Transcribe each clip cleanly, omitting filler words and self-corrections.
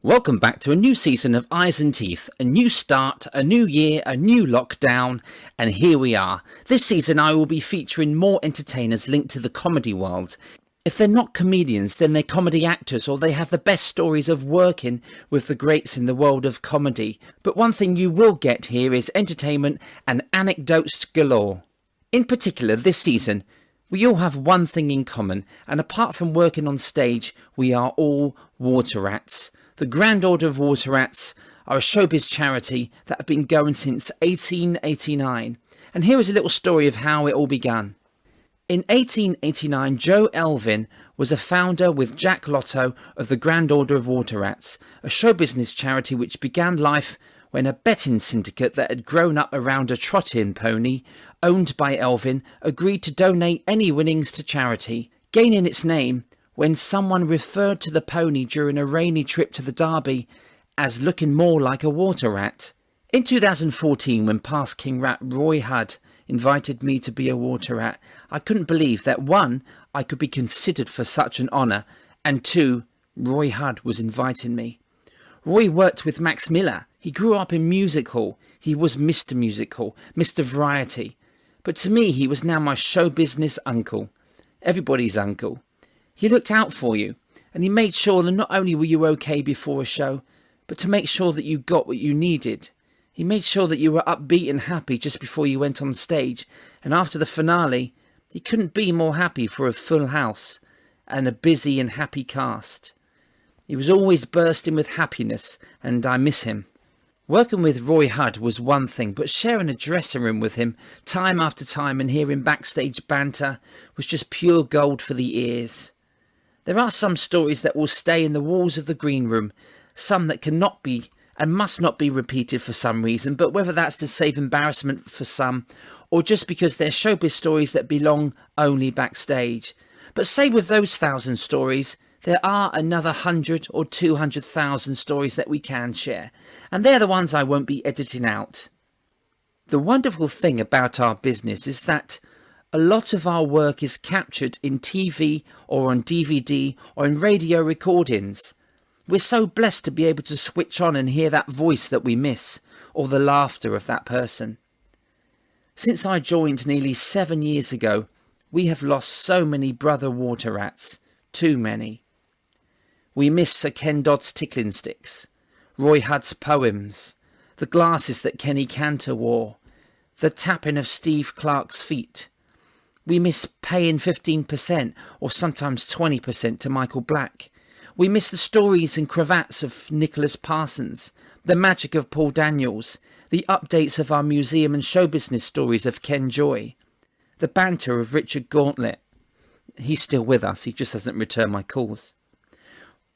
Welcome back to a new season of Eyes and Teeth, a new start, a new year, a new lockdown, and here we are. This season I will be featuring more entertainers linked to the comedy world. If they're not comedians, then they're comedy actors, or they have the best stories of working with the greats in the world of comedy. But one thing you will get here is entertainment and anecdotes galore. In particular, this season, we all have one thing in common, and apart from working on stage, we are all water rats. The Grand Order of Water Rats are a showbiz charity that have been going since 1889. And here is a little story of how it all began. In 1889, Joe Elvin was a founder with Jack Lotto of the Grand Order of Water Rats, a show business charity which began life when a betting syndicate that had grown up around a trot-in pony, owned by Elvin, agreed to donate any winnings to charity, gaining its name when someone referred to the pony during a rainy trip to the Derby as looking more like a water rat. In 2014, when past King Rat Roy Hudd invited me to be a water rat, I couldn't believe that 1, I could be considered for such an honour, and 2, Roy Hudd was inviting me. Roy worked with Max Miller. He grew up in music hall. He was Mr. Music Hall, Mr. Variety. But to me, he was now my show business uncle. Everybody's uncle. He looked out for you, and he made sure that not only were you okay before a show, but to make sure that you got what you needed. He made sure that you were upbeat and happy just before you went on stage, and after the finale, he couldn't be more happy for a full house and a busy and happy cast. He was always bursting with happiness, and I miss him. Working with Roy Hudd was one thing, but sharing a dressing room with him time after time and hearing backstage banter was just pure gold for the ears. There are some stories that will stay in the walls of the green room, some that cannot be and must not be repeated for some reason, but whether that's to save embarrassment for some, or just because they're showbiz stories that belong only backstage. But say with those 1,000 stories, there are another 100 or 200,000 stories that we can share, and they're the ones I won't be editing out. The wonderful thing about our business is that a lot of our work is captured in TV or on DVD or in radio recordings. We're so blessed to be able to switch on and hear that voice that we miss, or the laughter of that person. Since I joined nearly 7 years ago, we have lost so many brother water rats, too many. We miss Sir Ken Dodd's tickling sticks, Roy Hudd's poems, the glasses that Kenny Cantor wore, the tapping of Steve Clark's feet. We miss paying 15% or sometimes 20% to Michael Black. We miss the stories and cravats of Nicholas Parsons, the magic of Paul Daniels, the updates of our museum and show business stories of Ken Joy, the banter of Richard Gauntlet. He's still with us, he just hasn't returned my calls.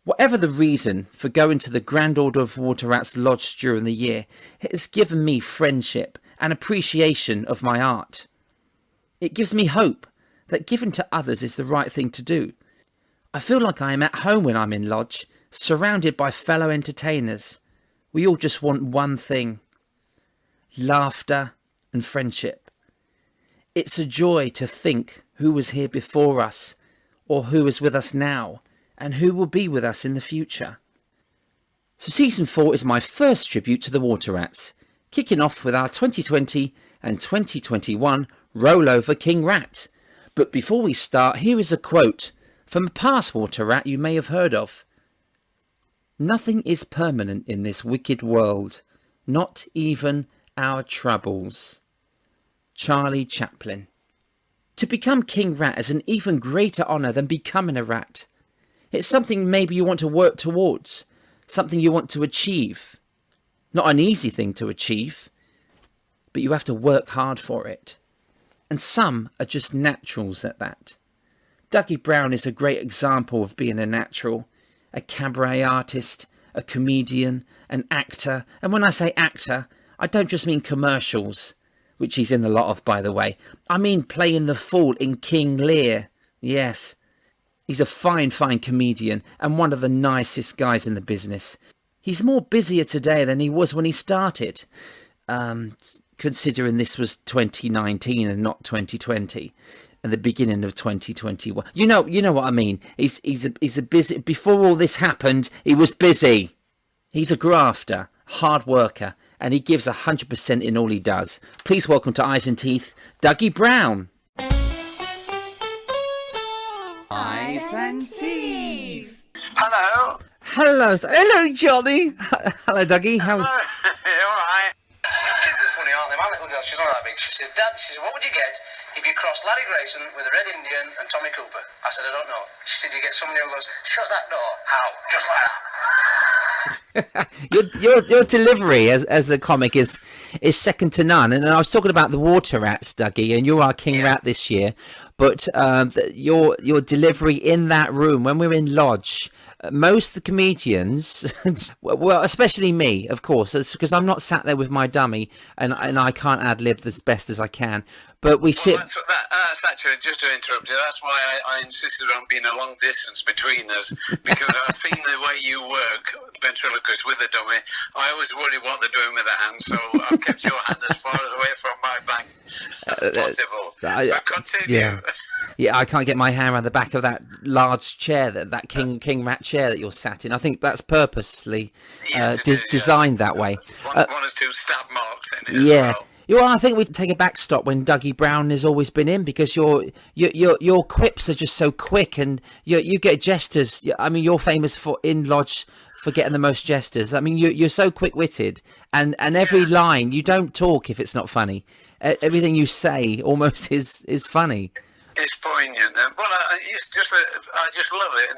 Whatever the reason for going to the Grand Order of Water Rats Lodge during the year, it has given me friendship and appreciation of my art. It gives me hope that giving to others is the right thing to do. I feel like I am at home when I'm in Lodge, surrounded by fellow entertainers. We all just want one thing: laughter and friendship. It's a joy to think who was here before us, or who is with us now, and who will be with us in the future. So Season 4 is my first tribute to the Water Rats, kicking off with our 2020 and 2021 Rollover King Rat. But before we start, here is a quote from a past water rat you may have heard of. "Nothing is permanent in this wicked world, not even our troubles." Charlie Chaplin. To become King Rat is an even greater honour than becoming a rat. It's something maybe you want to work towards, something you want to achieve. Not an easy thing to achieve, but you have to work hard for it. And some are just naturals at that. Duggie Brown is a great example of being a natural, a cabaret artist, a comedian, an actor. And when I say actor, I don't just mean commercials, which he's in a lot of, by the way. I mean playing the fool in King Lear. Yes, he's a fine comedian and one of the nicest guys in the business. He's more busier today than he was when he started. Considering this was 2019 and not 2020, and the beginning of 2021. You know what I mean. He's a busy. Before all this happened, he was busy. He's a grafter, hard worker, and he gives 100% in all he does. Please welcome to Eyes and Teeth, Duggie Brown. Eyes and Teeth. Hello. Hello, Johnny. Hello, Dougie. How? Hello. All right. Kids are funny, aren't they? My little girl, she's not that big. She says, Dad, she said, what would you get if you crossed Larry Grayson with a Red Indian and Tommy Cooper? I said, I don't know. She said, you get somebody who goes, shut that door. How? Just like that. your delivery as a comic is second to none. And I was talking about the water rats, Dougie, and you're our king rat this year. But your delivery in that room when we're in Lodge, most of the comedians, well, especially me, of course, because I'm not sat there with my dummy and I can't ad lib as best as I can. But we sit. That's actually, just to interrupt you, that's why I insisted on being a long distance between us, because I've seen the way you work, ventriloquist with a dummy. I always worry what they're doing with their hands, so I've kept your hand as far away from my back as possible. So continue. Yeah, I can't get my hand around the back of that large chair, that king rat chair that you're sat in. I think that's purposely designed that way. One or two stab marks in it as well. Well, I think we take a back stop when Duggie Brown has always been in, because your quips are just so quick, and you get jesters. I mean, you're famous for in Lodge for getting the most jesters. I mean, you're so quick-witted, and every line, you don't talk if it's not funny. Everything you say almost is funny. It's poignant. It's just I just love it.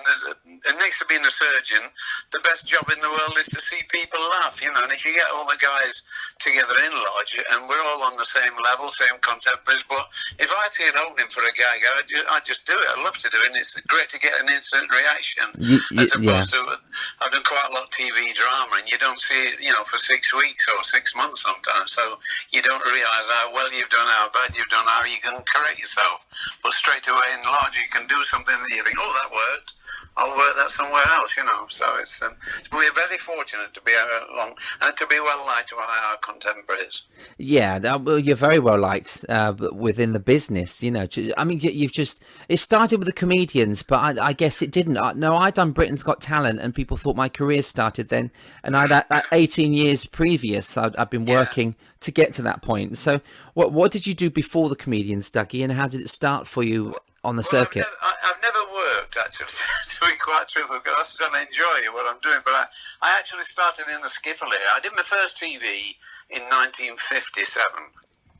And next to being a surgeon, the best job in the world is to see people laugh, you know. And if you get all the guys together in Lodge, and we're all on the same level, same contemporaries, but if I see an opening for a gag, I just do it. I love to do it, and it's great to get an instant reaction. As opposed to, I've done quite a lot of TV drama, and you don't see it, you know, for 6 weeks or 6 months sometimes. So you don't realise how well you've done, how bad you've done, how you can correct yourself. But straight away in Lodge, you can do something that you think, oh, that worked. I'll work that somewhere else, you know. So we're very fortunate to be along and to be well liked by our contemporaries. Yeah, well, you're very well liked within the business, you know. I mean, it started with the comedians, but I guess it didn't. No, I done Britain's Got Talent, and people thought my career started then. And I'd 18 years previous, I'd been working to get to that point. So what did you do before the comedians, Dougie, and how did it start for you on the circuit? I've never worked, actually, to be quite truthful, because I still enjoy what I'm doing. But I actually started in the skiffle era. I did my first TV in 1957,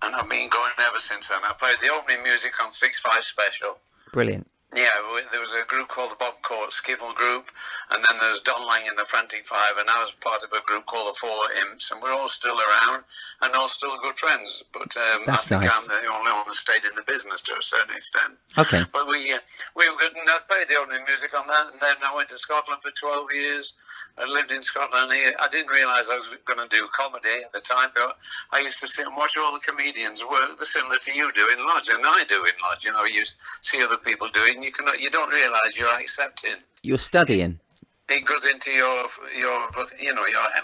and I've been going ever since then. I played the opening music on 6-5 Special. Brilliant. Yeah, there was a group called the Bob Court Skiffle Group, and then there's Don Lang in the Frantic Five, and I was part of a group called the Four Imps, and we're all still around, and all still good friends. But I think nice. I'm the only one that stayed in the business to a certain extent. Okay. But we were good, and I played the opening music on that, and then I went to Scotland for 12 years. I lived in Scotland. I didn't realise I was going to do comedy at the time, but I used to sit and watch all the comedians work similar to you do in Lodge, and I do in Lodge. You know, you see other people doing. You don't realise you're accepting. You're studying. It goes into your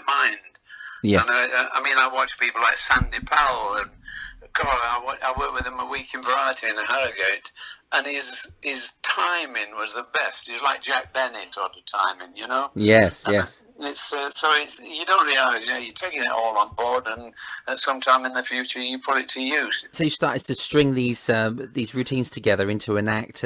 mind. Yes. And I mean, I watch people like Sandy Powell, and God, I worked with him a week in Variety in Harrogate, and his timing was the best. He was like Jack Bennett sort of timing, you know. Yes, yes. It's you don't realise, you know, you're taking it all on board, and at some time in the future you put it to use. So you started to string these routines together into an act,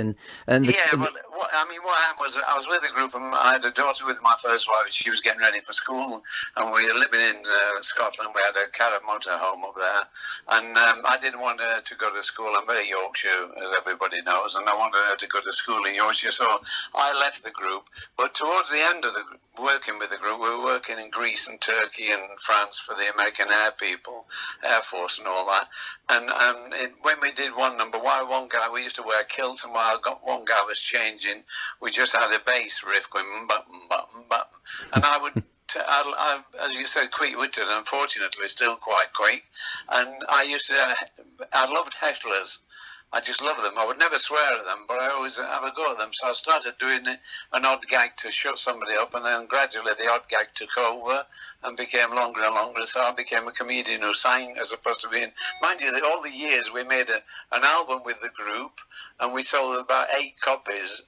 what happened was I was with a group, and I had a daughter with my first wife. She was getting ready for school, and we were living in Scotland. We had a Carrot motorhome up there, and I didn't want her to go to school. I'm very Yorkshire, as everybody knows, and I wanted her to go to school in Yorkshire, so I left the group. But towards the end of working with the group, we were working in Greece and Turkey and France for the American Air Force and all that. And when we did one number, while one guy, we used to wear kilts, and while one guy was changing, we just had a bass riff going button, button, button. And I would, as you said, quick-witted, unfortunately, still quite quick. And I loved hecklers. I just love them. I would never swear at them, but I always have a go at them. So I started doing an odd gag to shut somebody up, and then gradually the odd gag took over and became longer and longer. So I became a comedian who sang as opposed to being... Mind you, all the years we made an album with the group, and we sold about 8 copies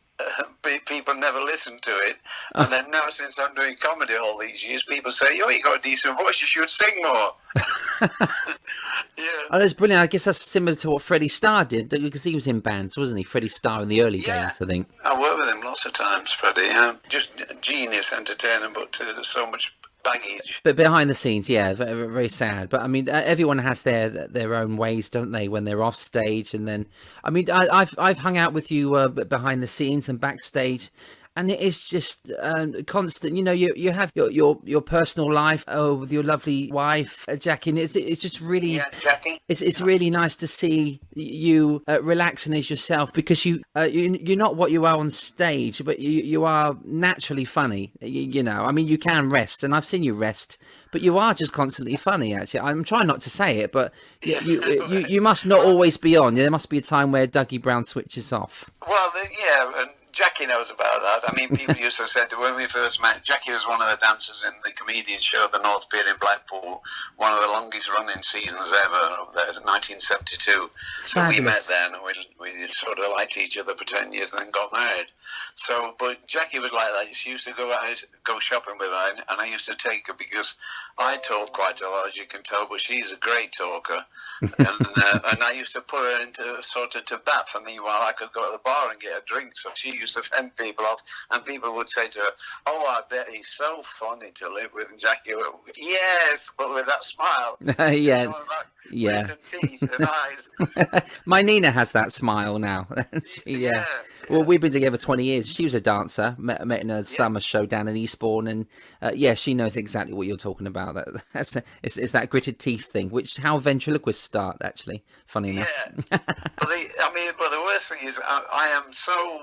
people never listened to it. And then now, since I'm doing comedy all these years, people say, "Oh, you got a decent voice. You should sing more." Yeah. Oh, that's brilliant. I guess that's similar to what Freddie Starr did, because he was in bands, wasn't he? Freddie Starr in the early days, I think. I worked with him lots of times, Freddie. Just genius entertainer, but so much baggage. But behind the scenes, yeah, very, very sad. But I mean, everyone has their own ways, don't they, when they're off stage? And then, I mean, I've hung out with you behind the scenes and backstage. And it is just constant. You know, you have your personal life with your lovely wife, Jackie. And it's just really, Jackie. It's really nice to see you relaxing as yourself, because you're not what you are on stage, but you are naturally funny. You know, I mean, you can rest, and I've seen you rest, but you are just constantly funny. Actually, I'm trying not to say it, but you must not always be on. There must be a time where Duggie Brown switches off. Well, and Jackie knows about that. I mean, people used to say when we first met, Jackie was one of the dancers in the comedian show, The North Pier in Blackpool, one of the longest running seasons ever up there, 1972. So Fabulous. we met then, and we sort of liked each other for 10 years and then got married. So, but Jackie was like that. She used to go shopping with her, and I used to take her because I talk quite a lot, as you can tell, but she's a great talker. And I used to put her into sort of to bat for me while I could go to the bar and get a drink. So she used to fend people off, and people would say to her, "Oh, I bet he's so funny to live with." And Jackie would, "Yes," but with that smile. Yeah. Yeah. Teeth and eyes. My Nina has that smile now. Yeah. Well, we've been together 20 years. She was a dancer, met in a summer show down in Eastbourne, and she knows exactly what you're talking about. It's that gritted teeth thing, which how ventriloquists start, actually. Funny enough. Yeah. But the worst thing is I am so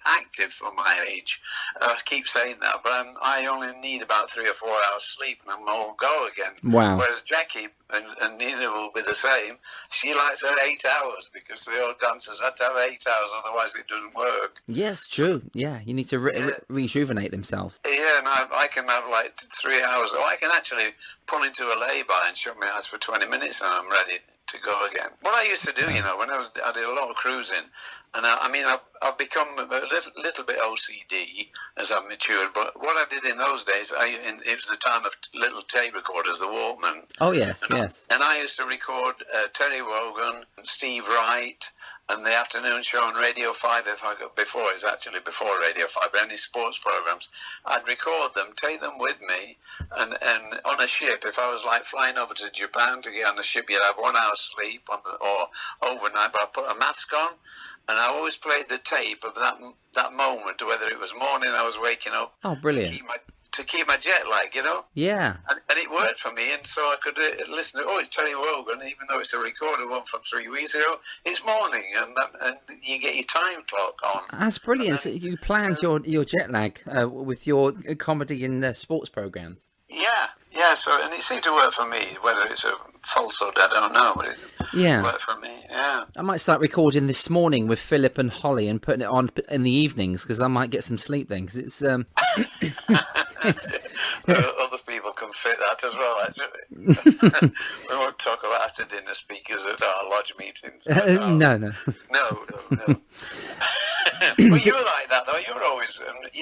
active for my age. I keep saying that, but I only need about 3 or 4 hours sleep, and I'm all go again. Wow. Whereas Jackie and Nina will be the same. She likes her 8 hours, because the old dancers had to have 8 hours, otherwise it doesn't work. Yes, true. Yeah, you need to rejuvenate themselves. Yeah, and I can have 3 hours, or I can actually pull into a lay-by and shut my eyes for 20 minutes, and I'm ready to go again. What I used to do, when I did a lot of cruising, and I've become a little bit OCD as I've matured. But what I did in those days, it was the time of little tape recorders, the Walkman. Oh yes, yes. And I used to record Terry Wogan, Steve Wright, and the afternoon show on Radio 5, before Radio 5, any sports programs. I'd record them, take them with me, and on a ship, if I was flying over to Japan to get on the ship, you'd have 1 hour's sleep or overnight, but I'd put a mask on, and I always played the tape of that moment, whether it was morning, I was waking up. Oh, brilliant. To keep my jet lag, Yeah. And it worked for me, and so I could listen to, it's Terry Wogan, even though it's a recorded one from 3 weeks ago, it's morning, and you get your time clock on. That's brilliant. So you planned your jet lag with your comedy and sports programs. Yeah, and it seemed to work for me, whether it's a falsehood, I don't know, but it worked for me, yeah. I might start recording this morning with Philip and Holly and putting it on in the evenings, because I might get some sleep then, because it's... Other people can fit that as well, actually. We won't talk about after dinner speakers at our lodge meetings. No. But you're like that, though. You're always...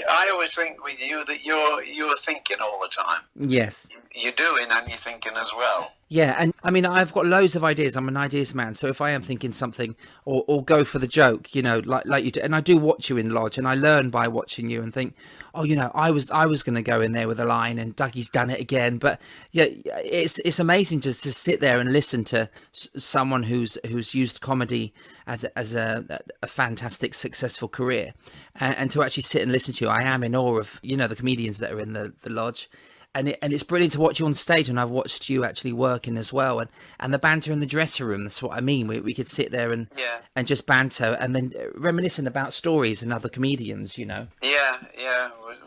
I always think with you that you're thinking all the time. Yes. You're doing and you're thinking as well. Yeah, and I mean, I've got loads of ideas. I'm an ideas man. So if I am thinking something or go for the joke, like you do, and I do watch you in Lodge, and I learn by watching you and think, oh, I was going to go in there with a line, and Dougie's done it again. But yeah, it's amazing just to sit there and listen to someone who's used comedy as a fantastic, successful career, and to actually sit and listen to you. I am in awe of the comedians that are in the Lodge. And it's brilliant to watch you on stage, and I've watched you actually working as well, and the banter in the dressing room. That's what I mean. We could sit there and just banter, and then reminiscing about stories and other comedians. Yeah.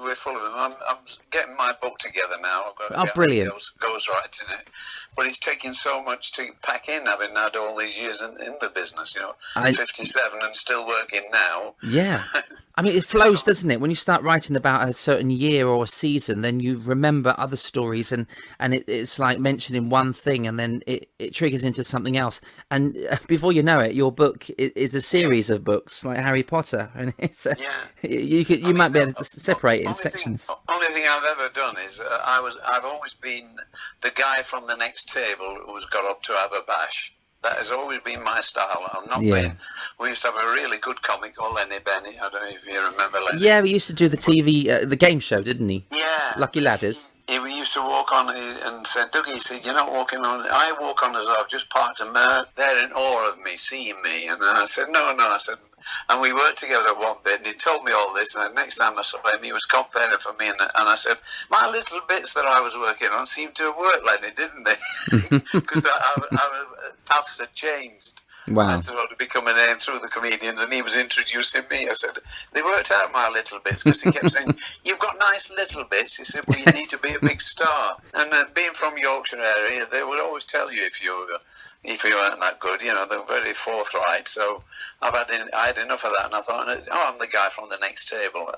we're full of them. I'm getting my book together now. I've got to get brilliant. ghostwriting it. But it's taking so much to pack in, having had all these years in the business, 57 and still working now. Yeah. I mean, it flows, doesn't it? When you start writing about a certain year or a season, then you remember other stories, and it's like mentioning one thing, and then it triggers into something else. And before you know it, your book is a series of books like Harry Potter, and it's you might be able to separate it in sections. Only thing I've ever done is I've always been the guy from the next table who's got up to have a bash. That has always been my style. I'm not been. We used to have a really good comic called Lenny Benny. I don't know if you remember Lenny. Yeah, we used to do the TV, the game show, didn't he? Yeah. Lucky Ladders. We used to walk on and said, Duggie, he said, you're not walking on. I walk on as though I've just parked a mare. They're in awe of me, seeing me. And I said, no. I said, and we worked together at one bit, and he told me all this, and the next time I saw him, he was comparing for me, and I said, my little bits that I was working on seemed to have worked, Lenny, didn't they? Because our paths had changed. Wow. I sort of become a name through the comedians, and he was introducing me. I said, they worked out my little bits, because he kept saying, you've got nice little bits. He said, well, you need to be a big star. And being from Yorkshire area, they would always tell you if you weren't that good, they're very forthright. So I had enough of that, and I thought, I'm the guy from the next table.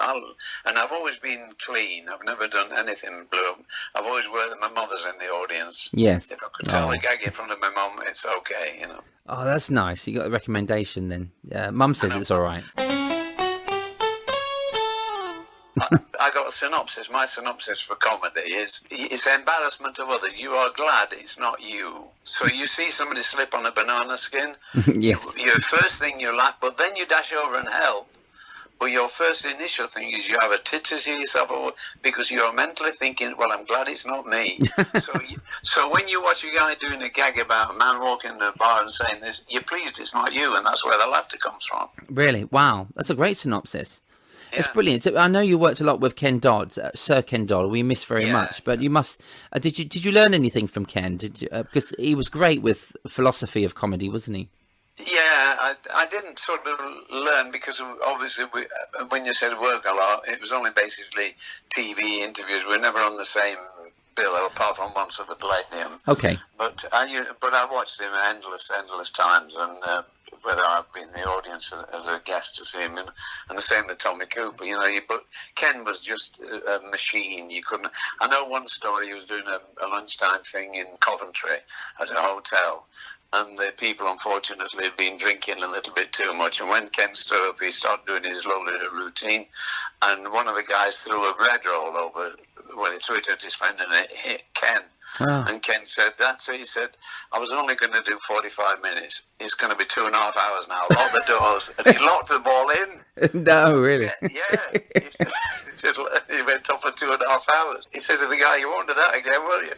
And I've always been clean. I've never done anything blue. I've always worked with my mother's in the audience. Yes. If I could tell a gag in front of my mum, it's okay, Oh, that's nice. You got a recommendation then. Mum says it's all right. I got a synopsis. My synopsis for comedy is, it's embarrassment of others. You are glad it's not you. So you see somebody slip on a banana skin. Yes. Your first thing you laugh, but then you dash over and help. But your first initial thing is you have a tit to see yourself, because you're mentally thinking, well, I'm glad it's not me. So when you watch a guy doing a gag about a man walking in a bar and saying this, you're pleased it's not you, and that's where the laughter comes from. Really? Wow. That's a great synopsis. Yeah. It's brilliant. I know you worked a lot with Ken Dodd, Sir Ken Dodd. We miss very much, but you must. Did you learn anything from Ken? Did you? Because he was great with philosophy of comedy, wasn't he? Yeah, I didn't sort of learn, because obviously when you said work a lot, it was only basically TV interviews. We're never on the same bill, apart from once at the Palladium. Okay. But I watched him endless times, and whether I've been in the audience as a guest to see him, and the same with Tommy Cooper. But Ken was just a machine. You couldn't. I know one story. He was doing a lunchtime thing in Coventry at a hotel. And the people, unfortunately, had been drinking a little bit too much. And when Ken stood up, he started doing his lovely routine. And one of the guys threw a bread roll over. Well, he threw it at his friend, and it hit Ken. Oh. And Ken said, that's it. He said, I was only going to do 45 minutes. It's going to be 2.5 hours now. Lock the doors. And he locked them all in. No, really? Yeah. He said, he went on for 2.5 hours. He said to the guy, you won't do that again, will you?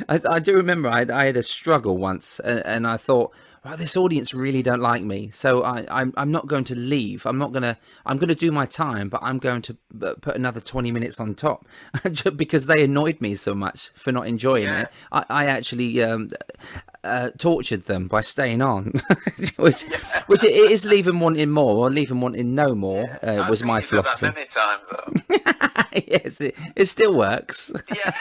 I do remember I had a struggle once, and I thought, wow, this audience really don't like me, so I'm not going to leave. I'm going to do my time, but I'm going to put another 20 minutes on top, because they annoyed me so much for not enjoying it. I actually tortured them by staying on, which it is leave them wanting more or leave them wanting no more. Was my philosophy. That many times though. Yes, it still works. Yeah.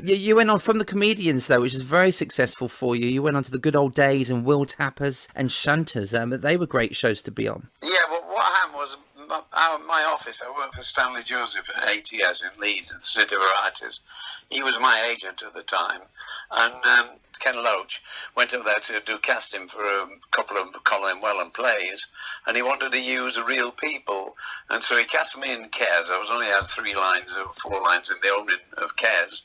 You went on from the comedians though, which is very successful for you. You went on to the Good Old Days and Will Tappers and Shunters. They were great shows to be on. Yeah, well, what happened was my office. I worked for Stanley Joseph at 8 years in Leeds at the City Varieties. He was my agent at the time, and Ken Loach went up there to do casting for a couple of Colin Welland plays, and he wanted to use real people, and so he cast me in Kes. I only had 3 lines or 4 lines in the opening of Kes,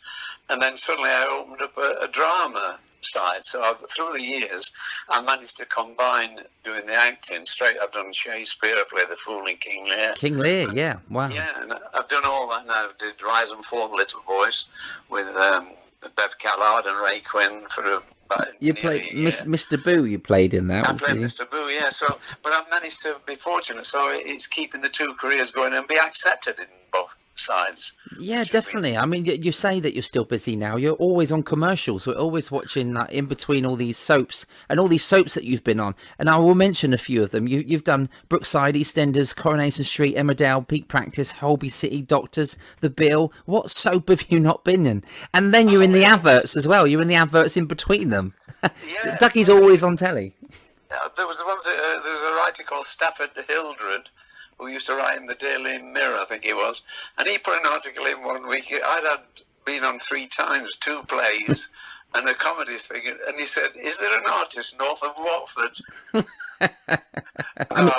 and then suddenly I opened up a drama side. So through the years, I managed to combine doing the acting straight. I've done Shakespeare, I played the fool in King Lear. King Lear, yeah, wow. Yeah, and I've done all that now. I did Rise and Fall, Little Voice, with Bev Callard and Ray Quinn for about you played Mr. Boo. You played in that. I played Mr. Boo, yeah. So, but I've managed to be fortunate. So it's keeping the 2 careers going and be accepted in both sides. Yeah, definitely. I mean, you say that you're still busy now. You're always on commercials. We're always watching in between all these soaps and all these soaps that you've been on. And I will mention a few of them. You've done Brookside, EastEnders, Coronation Street, Emmerdale, Peak Practice, Holby City, Doctors, The Bill. What soap have you not been in? And then you're in the adverts as well. You're in the adverts in between them. Yeah. Duggie's always on telly. There was there was a writer called Stafford Hildred, who used to write in the Daily Mirror, I think it was, and he put an article in one week. Had been on 3 times, 2 plays, and a comedy thing, and he said, "Is there an artist north of Watford?"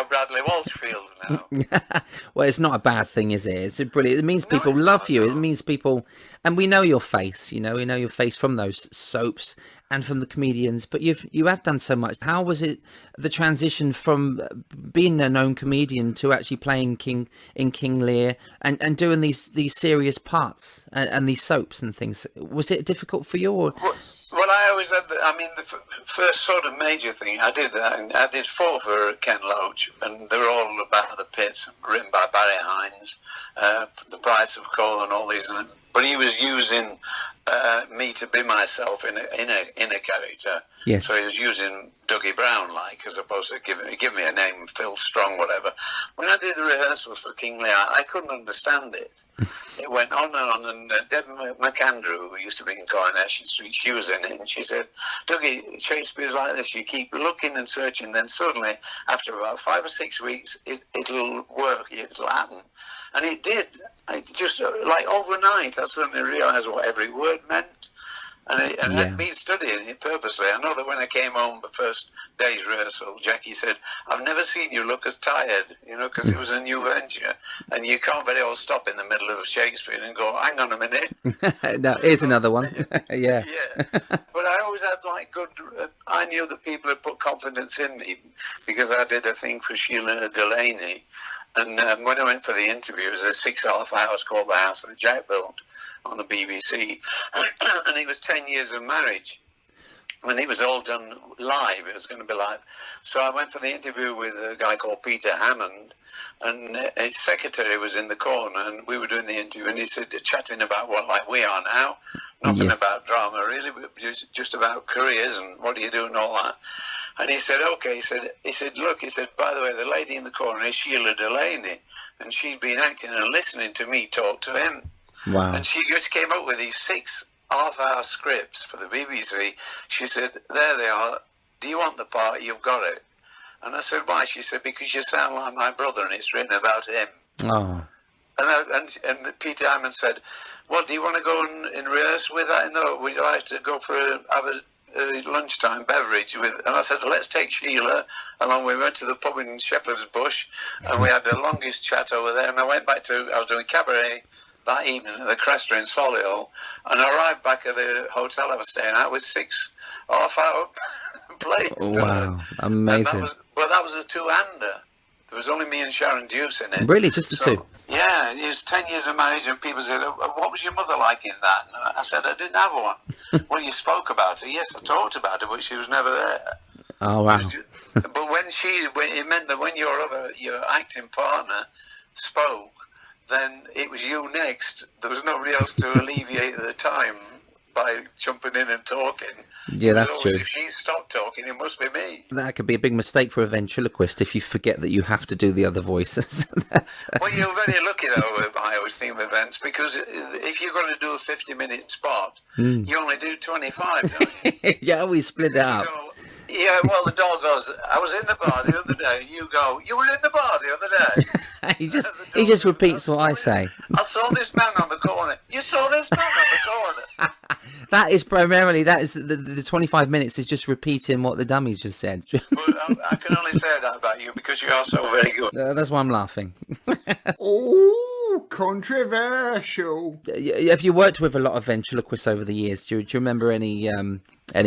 Bradley Walshfield now. Well, it's not a bad thing, is it? It's brilliant. It means people love you. It means people, and we know your face. We know your face from those soaps and from the comedians. But you have done so much. How was it the transition from being a known comedian to actually playing King Lear and doing these serious parts and these soaps and things? Was it difficult for you? Or? Well, I always had. The first sort of major thing I did 4 for Ken Loach, and they were all about the pits, written by Barry Hines, The Price of Coal, and all these. But he was using me to be myself in a character. Yes. So he was using Duggie Brown, as opposed to give me a name, Phil Strong, whatever. When I did the rehearsals for King Lear, I couldn't understand it. It went on and on, and Deb McAndrew, who used to be in Coronation Street, she was in it, and she said, "Dougie, Shakespeare's like this. You keep looking and searching, then suddenly, after about 5 or 6 weeks, it'll work. It'll happen." And it did. I just, overnight, I suddenly realised what every word meant. And I'd been studying it purposely. I know that when I came home the first day's rehearsal, Jackie said, "I've never seen you look as tired," because it was a new venture. And you can't very well stop in the middle of Shakespeare and go, "Hang on a minute." No, here's another one. Yeah. But I always had good, I knew that people had put confidence in me because I did a thing for Sheila Delaney. And when I went for the interview, it was a 6.5 hours called The House that Jack Built on the BBC. And it was 10 years of marriage. And it was all done live. It was going to be live. So I went for the interview with a guy called Peter Hammond. And his secretary was in the corner, and we were doing the interview, and he said, chatting about what we are now, nothing about drama really, but just about careers and what do you do and all that. And he said, okay, he said, look, by the way, the lady in the corner is Sheila Delaney, and she'd been acting and listening to me talk to him. Wow. And she just came up with these 6 half-hour scripts for the BBC. She said, there they are. Do you want the part? You've got it. And I said, why? She said, because you sound like my brother, and it's written about him. Oh. And Peter Hammond said, well, do you want to go and rehearse with that? No, we'd like to go for have a lunchtime beverage with. And I said, let's take Sheila along. We went to the pub in Shepherd's Bush, and we had the longest chat over there. And I went back I was doing cabaret that evening at the Cresta in Solihull, and I arrived back at the hotel I was staying at with 6 half-hour plays. Wow, amazing. That was a 2-hander. There was only me and Sharon Deuce in it. Really, just the 2? Yeah, it was 10 years of marriage, and people said, what was your mother like in that? And I said, I didn't have one. Well, you spoke about her. Yes, I talked about her, but she was never there. Oh, wow. But it meant that when your acting partner spoke, then it was you next. There was nobody else to alleviate the time by jumping in and talking. Yeah, that's true. If she stopped talking, it must be me. That could be a big mistake for a ventriloquist if you forget that you have to do the other voices. Well, you're very lucky, though, I always think of events, because if you're going to do a 50-minute spot, you only do 25, don't you? Yeah, we split it up. Yeah, well, the dog goes, I was in the bar the other day. You go, you were in the bar the other day. he just repeats what I say. I saw this man on the corner. You saw this man on the corner. That is the 25 minutes is just repeating what the dummies just said. But I can only say that about you because you are so very good. That's why I'm laughing. Oh, controversial. Have you worked with a lot of ventriloquists over the years? Do you remember any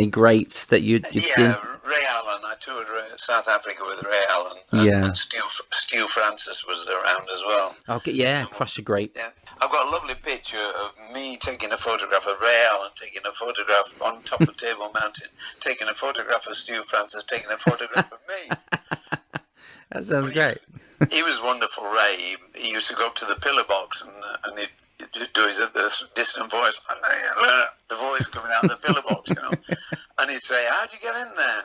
greats that you'd seen? Yeah, Ray Allen. I toured South Africa with Ray Allen. And Stu Francis was around as well. Okay, yeah, Crusher great. Yeah. I've got a lovely picture of me taking a photograph of Ray Allen, taking a photograph on top of Table Mountain, taking a photograph of Stu Francis, taking a photograph of me. That sounds great. He was wonderful, Ray. He used to go up to the pillar box, and and he'd do his distant voice, the voice coming out of the pillar box, and he'd say, "How'd you get in there?"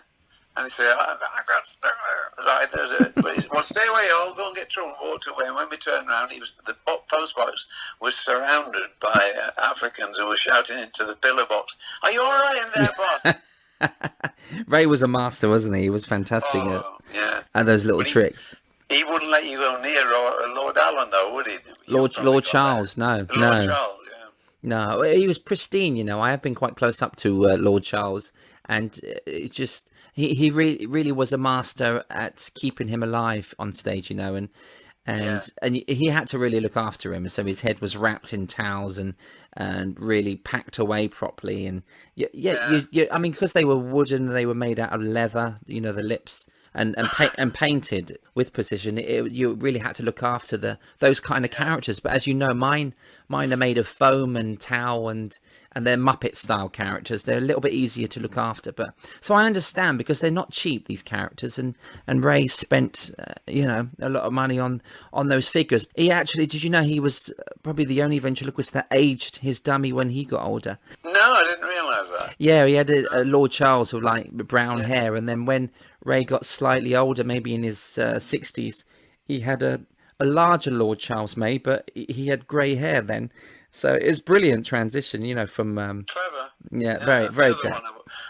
And he'd say, "I got stuck there." Right, well, stay away, all, don't get through, and walked away. And when we turned around, the post box was surrounded by Africans who were shouting into the pillar box, "Are you all right in there, boss?" Ray was a master, wasn't he? He was fantastic at those little tricks. He wouldn't let you go near Lord Allen, though, would he? Lord Charles, no. Lord Charles, No, he was pristine, I have been quite close up to Lord Charles, and it just... He really was a master at keeping him alive on stage, and he had to really look after him. So his head was wrapped in towels and really packed away properly. And I mean, because they were wooden, they were made out of leather. The lips and painted with precision. You really had to look after those kind of characters. But as you know, mine are made of foam and towel and they're Muppet style characters. They're a little bit easier to look after, but so I understand, because they're not cheap, these characters, and Ray spent a lot of money on those figures. He actually, did you know he was probably the only ventriloquist that aged his dummy when he got older? No, I didn't realise that. Yeah, he had a Lord Charles with like brown hair, and then when Ray got slightly older, maybe in his 60s, he had a larger Lord Charles made, but he had grey hair then. So it was brilliant transition, from... Clever. Yeah, very, very good.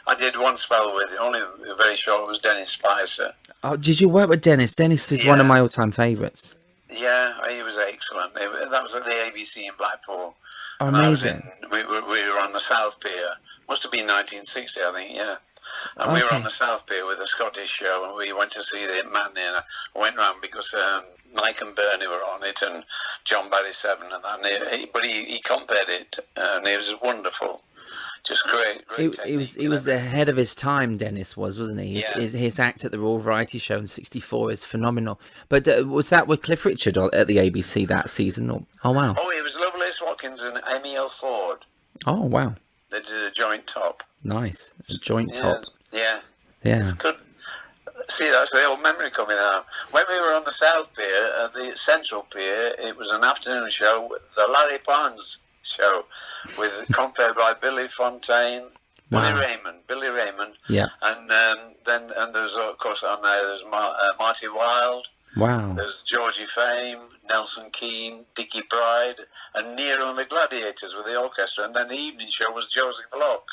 I did one spell with, only very short, was Dennis Spicer. Oh, did you work with Dennis? Dennis is one of my all-time favourites. Yeah, he was excellent. That was at the ABC in Blackpool. Oh, amazing. We were on the South Pier. Must have been 1960, I think, yeah. And we were on the South Pier with a Scottish show, and we went to see the matinee. And I went round because Mike and Bernie were on it, and John Barry Seven, and that. But he compared it, and it was wonderful. Just great he was ahead of his time, Dennis wasn't he? Yeah. His act at the Royal Variety Show in '64 is phenomenal. But was that with Cliff Richard at the ABC that season? Oh, wow. Oh, it was Lovelace Watkins and Emil Ford. Oh, wow. They did a joint top. Nice. A joint top. Yeah. Yeah. It's good. See, that's the old memory coming out. When we were on the South Pier, at the Central Pier, it was an afternoon show, the Larry Parnes show, compared by Billy Fontaine, Wow. Billy Raymond. Yeah. And then there's, of course, on there's Marty Wilde. Wow. There's Georgie Fame, Nelson Keane, Dickie Bride, and Nero and the Gladiators with the orchestra. And then the evening show was Joseph Locke.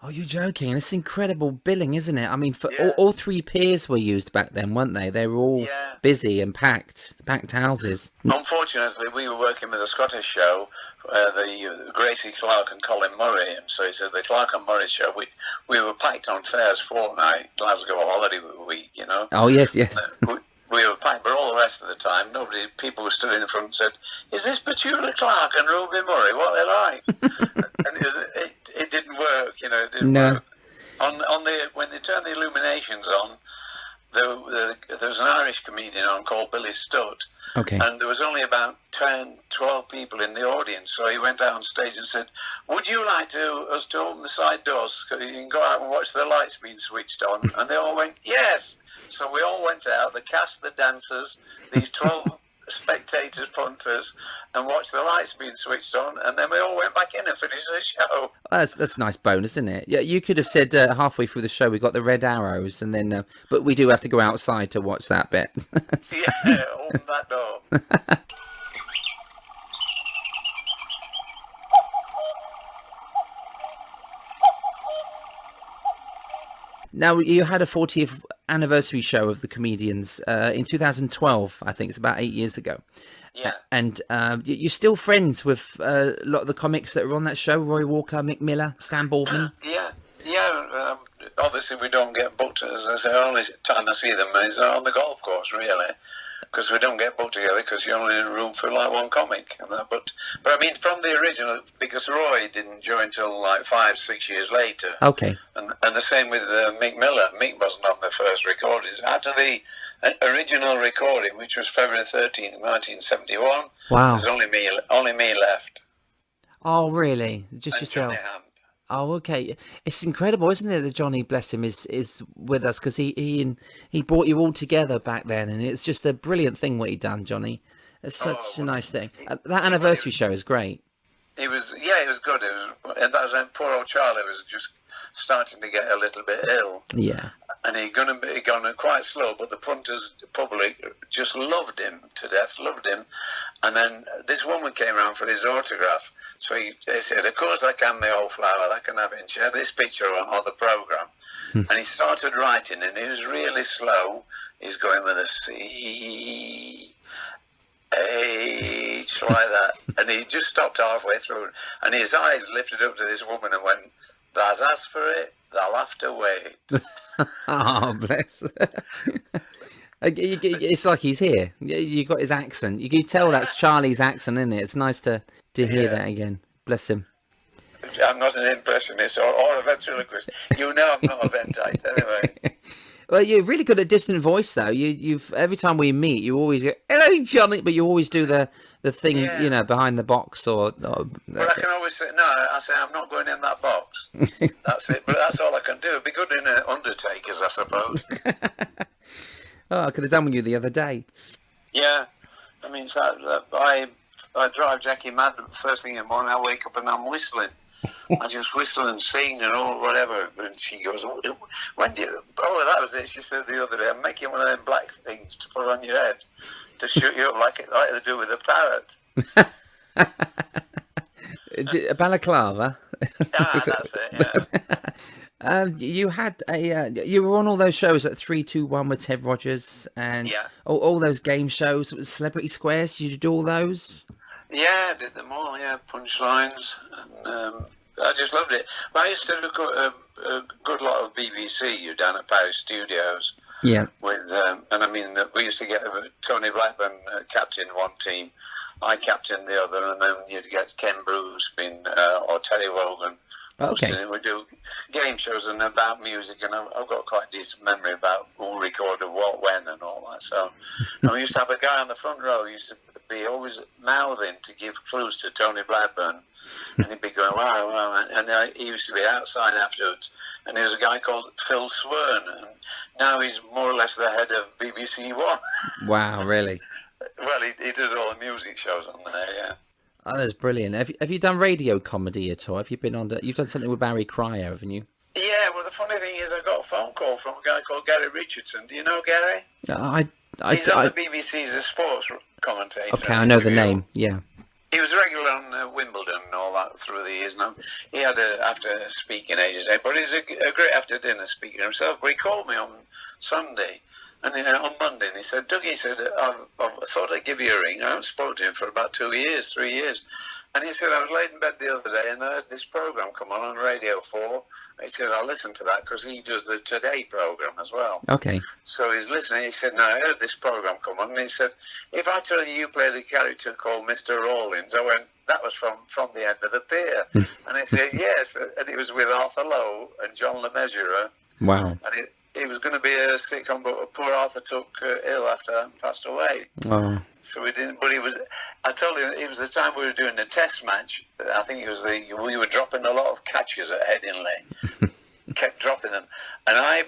Oh, you're joking. It's incredible billing, isn't it? I mean, all three piers were used back then, weren't they? They were all busy and packed houses. Unfortunately, we were working with a Scottish show, the Gracie Clark and Colin Murray, and so he said the Clark and Murray show, we were packed on Fairs fortnight, Glasgow holiday week, Oh, yes. We were packed, but all the rest of the time, people were stood in the front and said, "Is this Petula Clark and Ruby Murray? What are they like?" And it didn't work, it didn't work. When they turned the illuminations on, there was an Irish comedian on called Billy Stutt. Okay. And there was only about 10, 12 people in the audience. So he went out on stage and said, "Would you like us to open the side doors? You can go out and watch the lights being switched on." And they all went, "Yes." So we all went out, the cast, the dancers, these 12 spectators, punters, and watched the lights being switched on, and then we all went back in and finished the show. Well, that's a nice bonus, isn't it? Yeah, you could have said halfway through the show we got the red arrows, and then, but we do have to go outside to watch that bit. Yeah, open that door. Now, you had a 40th anniversary show of the comedians in 2012, I think. It's about 8 years ago. Yeah. And you're still friends with a lot of the comics that were on that show, Roy Walker, Mick Miller, Stan Baldwin? Yeah. Obviously, we don't get booked, as I say, the only time I see them is on the golf course, really. Because we don't get booked together because you're only in a room for like one comic. And that. But I mean, from the original, because Roy didn't join till like 5-6 years later. Okay. And the same with Mick Miller. Mick wasn't on the first recordings. After the original recording, which was February 13th, 1971, wow. There's only me left. Oh, really? Just and yourself? Johnny Hamp. Oh, okay. It's incredible, isn't it, that Johnny, bless him, is with us, because he brought you all together back then, and it's just a brilliant thing what he done, Johnny. It's such a well, nice thing. That anniversary show is great. It was good. And that was when poor old Charlie was just starting to get a little bit ill. Yeah. And he'd gone quite slow, but the punters public just loved him to death, loved him. And then this woman came around for his autograph. So he said, of course I can, the old flower, I can have it. And she had this picture on the programme. And he started writing, and he was really slow. He's going with a C, H, like that. And he just stopped halfway through. And his eyes lifted up to this woman and went, "Thou's asked for it, they'll have to wait." Oh, bless. It's like he's here. You got his accent. You can tell that's Charlie's accent, isn't it? It's nice to hear that again. Bless him. I'm not an impressionist or a ventriloquist. You know I'm not a ventite, anyway. Well, you're really good at distant voice, though. You've every time we meet, you always go, "Hello, Johnny," but you always do the thing, you know, behind the box or. But I can always say no. I say I'm not going in that box. That's it. But that's all I can do. It'd be good in Undertakers, I suppose. Oh, I could have done with you the other day. Yeah, I mean, it's that I drive Jackie mad first thing in the morning. I wake up and I'm whistling. I just whistle and sing and all whatever. And she goes, "When do you?" Oh, that was it. She said the other day, "I'm making one of them black things to put on your head to shoot you up like they do with a parrot." A balaclava. Ah, that's it. Yeah. You had you were on all those shows at 3-2-1 with Ted Rogers and all those game shows. It was Celebrity Squares. Did you do all those? Yeah, I did them all. Yeah, punchlines, and I just loved it. But I used to look at a good lot of BBC down at Paris Studios. Yeah. With and I mean, we used to get Tony Blackburn captain one team, I captain the other, and then you'd get Ken Bruce or Terry Wogan. Okay. We do game shows and about music, and I've got quite a decent memory about who recorded what, when, and all that. So, and we used to have a guy on the front row who used to be always mouthing to give clues to Tony Blackburn, and he'd be going, "Wow, wow," and he used to be outside afterwards. And there was a guy called Phil Swern, and now he's more or less the head of BBC One. Wow, really? Well, he does all the music shows on there, yeah. Oh, that's brilliant. Have you done radio comedy at all? Have you been you've done something with Barry Cryer, haven't you? Yeah, well, the funny thing is I got a phone call from a guy called Gary Richardson. Do you know Gary? He's on the BBC as a sports commentator. Okay, I know the name, yeah. He was regular on Wimbledon and all that through the years. Now, he had after speaking ages, but he's a great after-dinner speaker himself. But he called me on Sunday. And then on Monday, and he said, "Dougie," he said, I thought I'd give you a ring. I haven't spoken to him for about 3 years. And he said, "I was laid in bed the other day and I heard this programme come on Radio 4. He said, "I'll listen to that," because he does the Today programme as well. Okay. So he's listening. He said, "No, I heard this programme come on." And he said, "If I tell you played a character called Mr. Rawlins," I went, "That was from the end of the pier." And he said, "Yes." And it was with Arthur Lowe and John Le Mesurier. Wow. And it was going to be a sitcom, but poor Arthur took ill after that and passed away. Oh. So we didn't. But I told you, it was the time we were doing the test match. I think it was we were dropping a lot of catches at Headingley. Kept dropping them, and I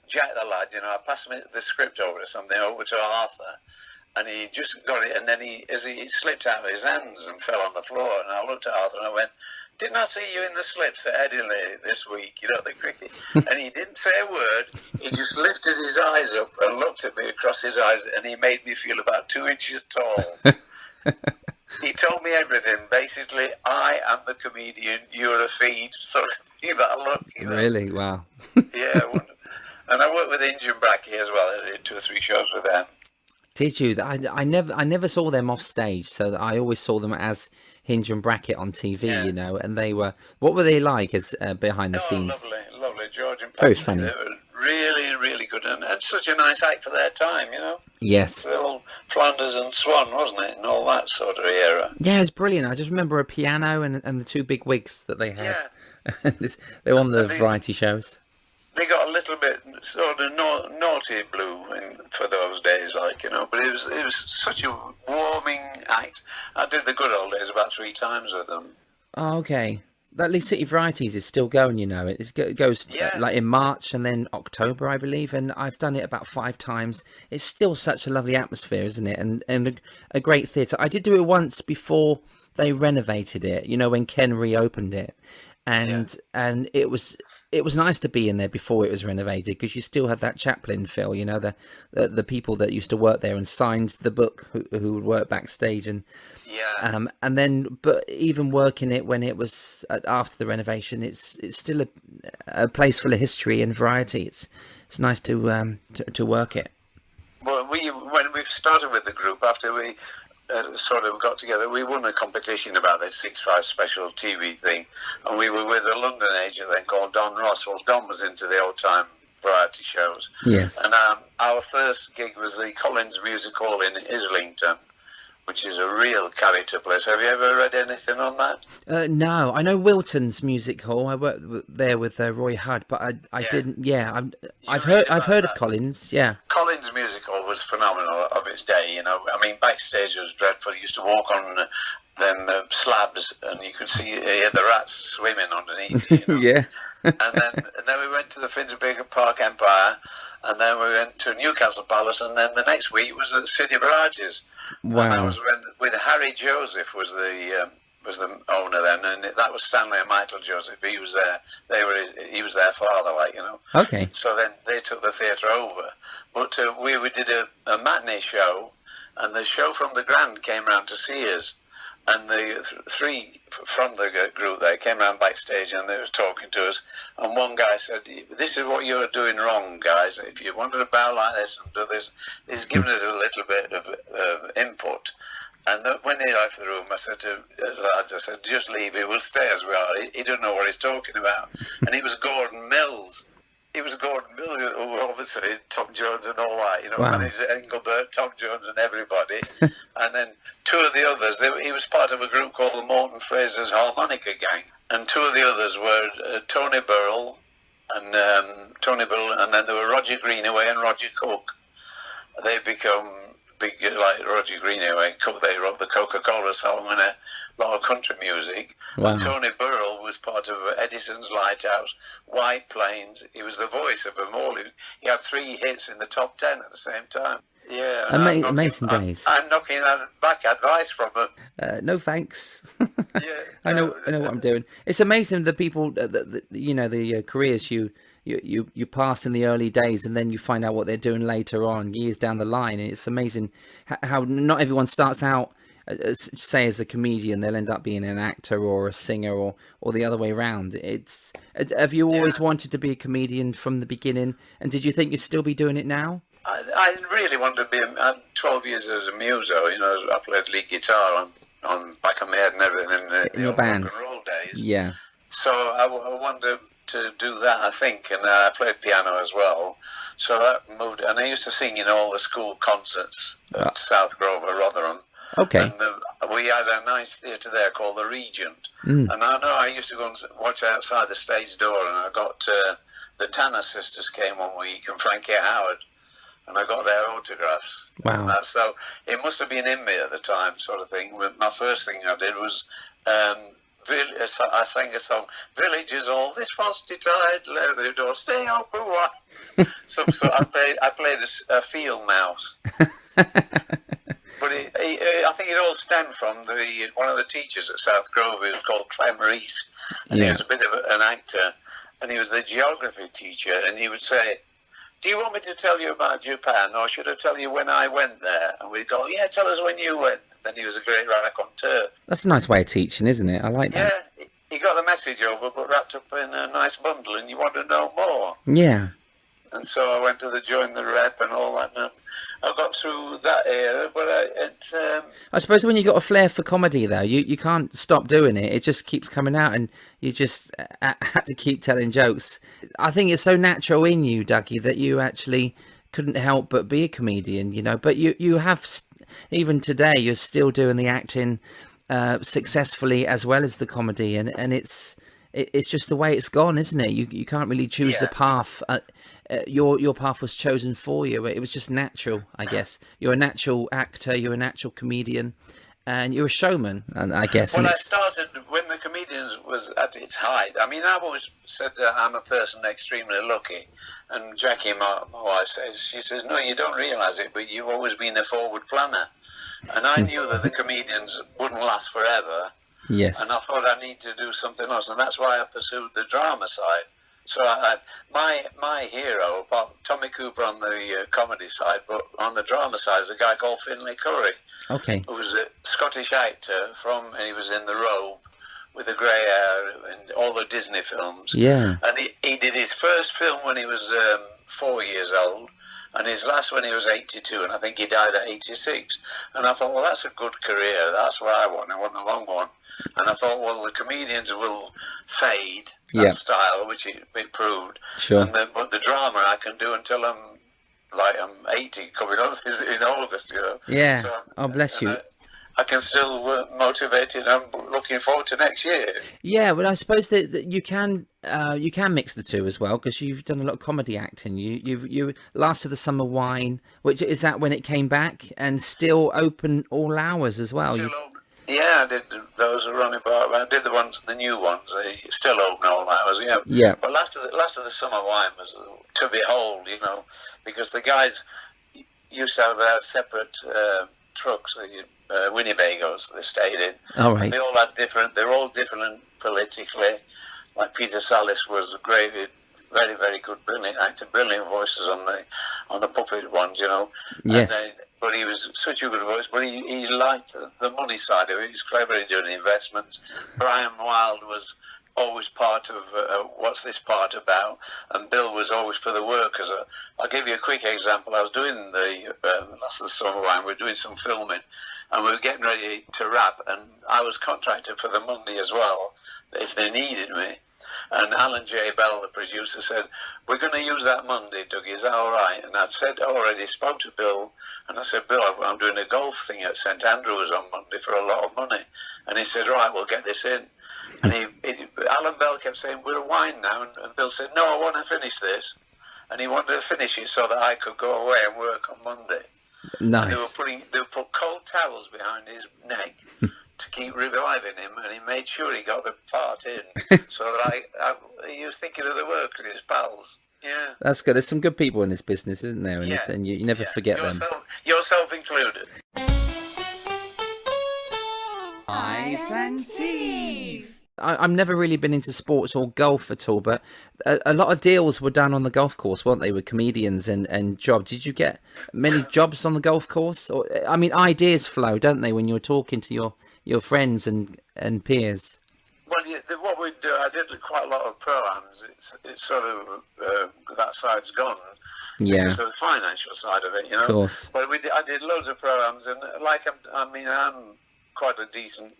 Jack the lad, I passed him the script over to Arthur, and he just got it, and then as he slipped out of his hands and fell on the floor, and I looked at Arthur and I went, "Didn't I see you in the slips at Headingley this week, the cricket?" And he didn't say a word. He just lifted his eyes up and looked at me across his eyes, and he made me feel about 2 inches tall. He told me everything. Basically, I am the comedian, you're a feed, sort of thing, that look. Really? Wow. Yeah. And I worked with Inge and Brackey as well. I did 2 or 3 shows with them. Did you? I never saw them off stage, so I always saw them as Hinge and Bracket on TV, and they were. What were they like as behind the scenes? Lovely, George and Very Patty. funny. They were really, really good, and such a nice act for their time, Yes. The old Flanders and Swan, wasn't it, and all that sort of era. Yeah, it's brilliant. I just remember a piano and the 2 big wigs that they had. Yeah. They were on the variety shows. They got a little bit sort of naughty blue for those days, but it was such a warming act. I did the good old days about 3 times with them. Oh, okay. that Leeds City Varieties is still going, you know. It goes Yeah. like in March and then October, I believe, and I've done it about 5 times. It's still such a lovely atmosphere, isn't it? And a great theatre. I did do it once before they renovated it, you know, when Ken reopened it. And it was nice to be in there before it was renovated, because you still had that Chaplin feel, you know, the people that used to work there and signed the book who would work backstage, and and then, but even working it when it was after the renovation, it's still a place full of history and variety. It's nice to work it. Well, when we started with the group, after we sort of got together, we won a competition about this 6-5 special TV thing, and we were with a London agent then called Don Ross. Well, Don was into the old-time variety shows. Yes. And our first gig was the Collins Music Hall in Islington, which is a real character place. Have you ever read anything on that? No, I know Wilton's Music Hall. I worked there with Roy Hudd, but I didn't. Yeah, I've heard of Collins. Yeah. Collins Music Hall was phenomenal of its day. You know, I mean, backstage it was dreadful. You used to walk on them slabs, and you could see the rats swimming underneath. You know? Yeah. and then we went to the Finsbury Park Empire, and then we went to Newcastle Palace, and then the next week was at City Varieties. Wow. And that was with Harry Joseph was the owner then, and that was Stanley and Michael Joseph. He was there. He was their father, like, you know. Okay. So then they took the theatre over, but we did a matinee show, and the show from the Grand came round to see us. And the three from the group there came around backstage, and they was talking to us. And one guy said, "This is what you're doing wrong, guys. If you wanted to bow like this and do this," he's given us a little bit of input. And when he left the room, I said to the lads, I said, "Just leave. He will stay as we are. He doesn't know what he's talking about." And he was Gordon Mills. He was Gordon Mills, who obviously Tom Jones and all that, you know, Wow. and he's Engelbert, Tom Jones and everybody. And then two of the others, he was part of a group called the Morton Fraser's Harmonica Gang. And two of the others were Tony Burrell, and then there were Roger Greenaway and Roger Cook. They've become big, like Roger Greenaway. They wrote the Coca-Cola song and a lot of country music. Wow. And Tony Burrell was part of Edison's Lighthouse, White Plains. He was the voice of them all. He had 3 hits in the top 10 at the same time. Yeah, Amazing days. I'm knocking back advice from them. No thanks. Yeah, I know what I'm doing. It's amazing the people, the careers you pass in the early days, and then you find out what they're doing later on, years down the line. And it's amazing how not everyone starts out, say, as a comedian. They'll end up being an actor or a singer, or the other way around. Have you always wanted to be a comedian from the beginning? And did you think you'd still be doing it now? I really wanted to be. I had 12 years as a muso. You know, I played lead guitar on back of my head and everything in your the band. rock and roll days. Yeah. So I wanted to do that, I think, and I played piano as well. So that moved, and I used to sing in all the school concerts at South Grove or Rotherham. Okay. And we had a nice theatre there called the Regent. And I used to go and watch outside the stage door, and I got the Tanner sisters came one week, and Frankie Howard, and I got their autographs. Wow. So it must have been in me at the time, sort of thing. My first thing I did was I sang a song, "Villages all this frosty tide, let the door stay open wide." so I played a field mouse. But I think it all stemmed from one of the teachers at South Grove, who was called Clem Reese, and he was a bit of an actor, and he was the geography teacher, and he would say, "Do you want me to tell you about Japan, or should I tell you when I went there?" And we'd go, "Yeah, tell us when you went." Then he was a great raconteur. That's a nice way of teaching, isn't it? I like that. Yeah, he got the message over, but wrapped up in a nice bundle, and you want to know more. Yeah. And so I went to join the rep and all that, and I got through that era, but I suppose when you got a flair for comedy, though, you can't stop doing it. It just keeps coming out, and you just had to keep telling jokes. I think it's so natural in you, Dougie, that you actually couldn't help but be a comedian, you know. But you have, even today, you're still doing the acting successfully as well as the comedy, and it's just the way it's gone, isn't it? You can't really choose the path. Your path was chosen for you. It was just natural, I guess. You're a natural actor. You're a natural comedian, and you're a showman, and I guess. Well, and I it's- started when the Comedians was at its height. I mean, I've always said that I'm a person extremely lucky. And Jackie, my wife, she says, no, you don't realise it, but you've always been a forward planner. And I knew that the Comedians wouldn't last forever. Yes. And I thought I need to do something else. And that's why I pursued the drama side. So my hero, apart from Tommy Cooper on the comedy side, but on the drama side was a guy called Finlay Curry. Okay. Who was a Scottish actor and he was in The Robe with the grey hair and all the Disney films. Yeah. And he did his first film when he was 4 years old, and his last when he was 82, and I think he died at 86. And I thought, well, that's a good career. That's what I want. I want a long one. And I thought, well, the Comedians will fade, that style, which it proved. Sure. But the drama I can do until I'm 80, coming up in August, you know. Yeah. So, Oh, bless you. I can still motivated. I'm looking forward to next year. Yeah, well, I suppose that you can mix the two as well, because you've done a lot of comedy acting. You Last of the Summer Wine, which is that when it came back, and still open all hours as well. Still open. Yeah, I did those running about. I did the new ones. They still open all hours. Yeah. Yeah. But last of the Summer Wine was to behold, you know, because the guys used to have their separate trucks. Winnebagos they stayed in. All right. And they all had different. They're all different politically. Like Peter Sallis was great, very very good, brilliant actor, brilliant voices on the puppet ones, you know. Yes. But he was such a good voice. But he liked the money side of it. He's clever at doing investments. Brian Wilde was always part of what's this part about, and Bill was always for the workers. I'll give you a quick example. I was doing the Last of the Summer Wine. We were doing some filming, and we were getting ready to wrap, and I was contracted for the Monday as well, if they needed me. And Alan J. Bell, the producer, said, we're going to use that Monday, Dougie, is that all right? And I'd said already, spoke to Bill, and I said, Bill, I'm doing a golf thing at St Andrews on Monday for a lot of money. And he said, right, we'll get this in. And Alan Bell kept saying, we're a wine now. And Bill said, no, I want to finish this. And he wanted to finish it so that I could go away and work on Monday. Nice. And they would put cold towels behind his neck to keep reviving him, and he made sure he got the part in, so that he was thinking of the work and his pals. Yeah. That's good. There's some good people in this business, isn't there? And, Yeah. and you never forget them. Yourself included. Eyes and teeth. I've never really been into sports or golf at all, but a lot of deals were done on the golf course, weren't they, with comedians and jobs? Did you get many jobs on the golf course? Or, I mean, ideas flow, don't they, when you're talking to your friends and peers? Well, what we do, I did quite a lot of pro-ams. It's sort of, that side's gone. Yeah. Because of the financial side of it, you know. Of course. But I did loads of pro-ams, and I'm quite a decent,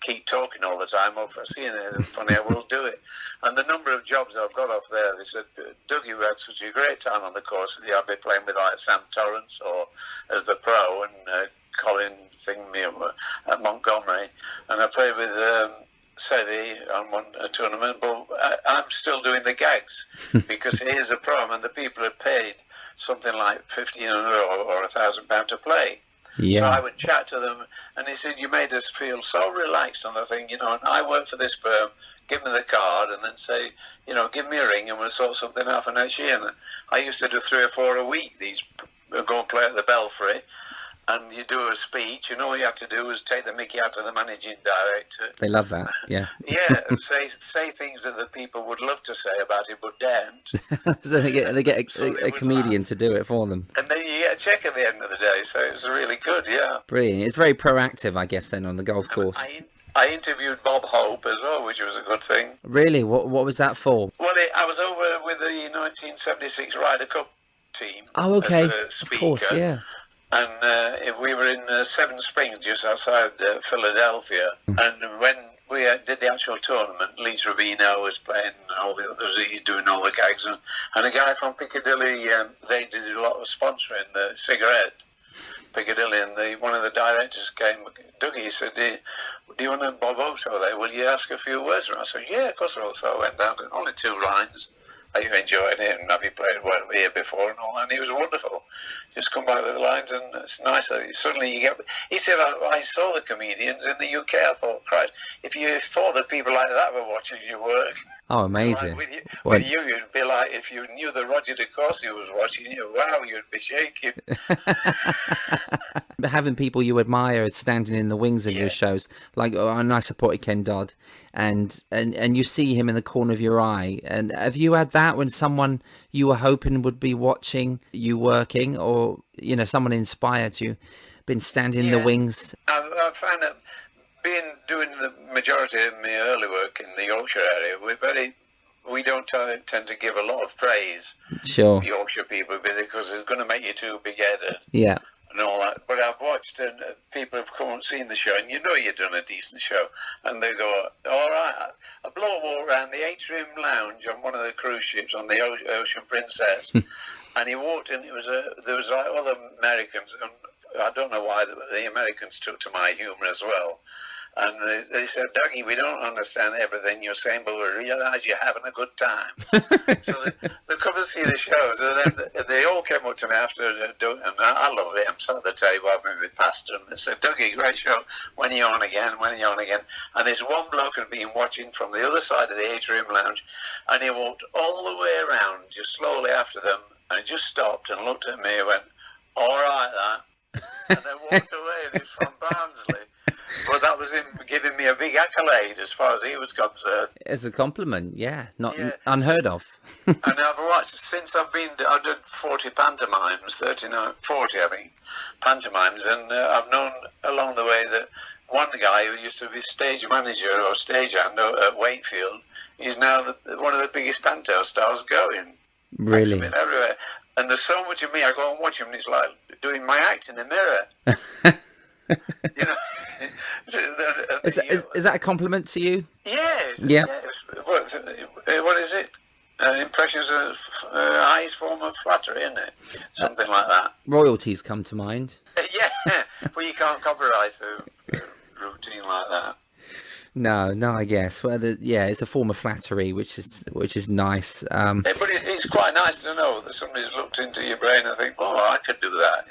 keep talking all the time. If I see anything funny, I will do it. And the number of jobs I've got off there, they said, Dougie, we had such a great time on the course. I'd be playing with like Sam Torrance or as the pro, and Colin Thingme at Montgomery. And I played with Seti on a tournament, but I'm still doing the gags because it is a pro, and the people are paid something like £1,500 or £1,000 to play. Yeah. So I would chat to them, and he said, you made us feel so relaxed on the thing, you know, and I work for this firm, give me the card, and then say, you know, give me a ring and we'll sort something out for next year. And I used to do 3 or 4 a week, these go and play at the Belfry, and you do a speech, and all you have to do is take the mickey out of the managing director. They love that, yeah. Yeah, and say things that the people would love to say about it, but daren't. So they get So they a would comedian to do it for them. And then you get a check at the end of the day, so it was really good, yeah. Brilliant. It's very proactive, I guess, then, on the golf course. I interviewed Bob Hope as well, which was a good thing. Really? What was that for? Well, I was over with the 1976 Ryder Cup team. Oh, okay. As a Of speaker. course, yeah. And we were in Seven Springs, just outside Philadelphia. And when we did the actual tournament, Lee Trevino was playing, all the others, he's doing all the gags. And a guy from Piccadilly, they did a lot of sponsoring the cigarette, Piccadilly. And one of the directors came, Dougie, he said, do you want a Bob Hope show there? Will you ask a few words? And I said, yeah, of course I will. So I went down, only 2 lines. are you enjoying it? And have you played well here before and all that? And he was wonderful. Just come back with the lines, and it's nice. Suddenly you get... He said, I saw the comedians in the UK. I thought, Christ, if you thought that people like that were watching your work... Oh, amazing. Like with you, you'd be like, if you knew that Roger de Courcy was watching you, wow, you'd be shaking. Having people you admire standing in the wings of your shows, like I supported Ken Dodd, and you see him in the corner of your eye. And have you had that when someone you were hoping would be watching you working, or someone inspired you, been standing in the wings? I found that doing the majority of my early work in the Yorkshire area, we don't tend to give a lot of praise. Sure. Yorkshire people, because it's going to make you too big-headed. Yeah. And all that. But I've watched, and people have come and seen the show, and you've done a decent show, and they go, all right. A bloke walked around the atrium lounge on one of the cruise ships on the Ocean Princess, and he walked in. There was like other Americans, and I don't know why the Americans took to my humour as well. And they said, Duggie, we don't understand everything you're saying, but we realise you're having a good time. So they come and see the shows, and then they all came up to me after doing it, and I love it. I'm sat at the table having my pasta, and they said, Duggie, great show. When are you on again? When are you on again? And this one bloke had been watching from the other side of the atrium lounge, and he walked all the way around, just slowly after them, and he just stopped and looked at me and went, all right, that. And then walked away, and he's from Barnsley. Well, that was him giving me a big accolade as far as he was concerned. As a compliment, not unheard of. And I've watched, since I did 40 pantomimes, 40 I think, pantomimes, and I've known along the way that one guy who used to be stage manager or stagehand at Wakefield, he's now one of the biggest panto stars going. Really? Everywhere. And there's so much of me, I go and watch him, and it's like doing my act in a mirror. Is that a compliment to you? Yes. Yeah. Yes. What is it? Impressions of eyes form of flattery, isn't it? Something like that. Royalties come to mind. Yeah. Well, you can't copyright a routine like that. No, I guess. Well, it's a form of flattery, which is nice. But it's quite nice to know that somebody's looked into your brain and think, oh, I could do that,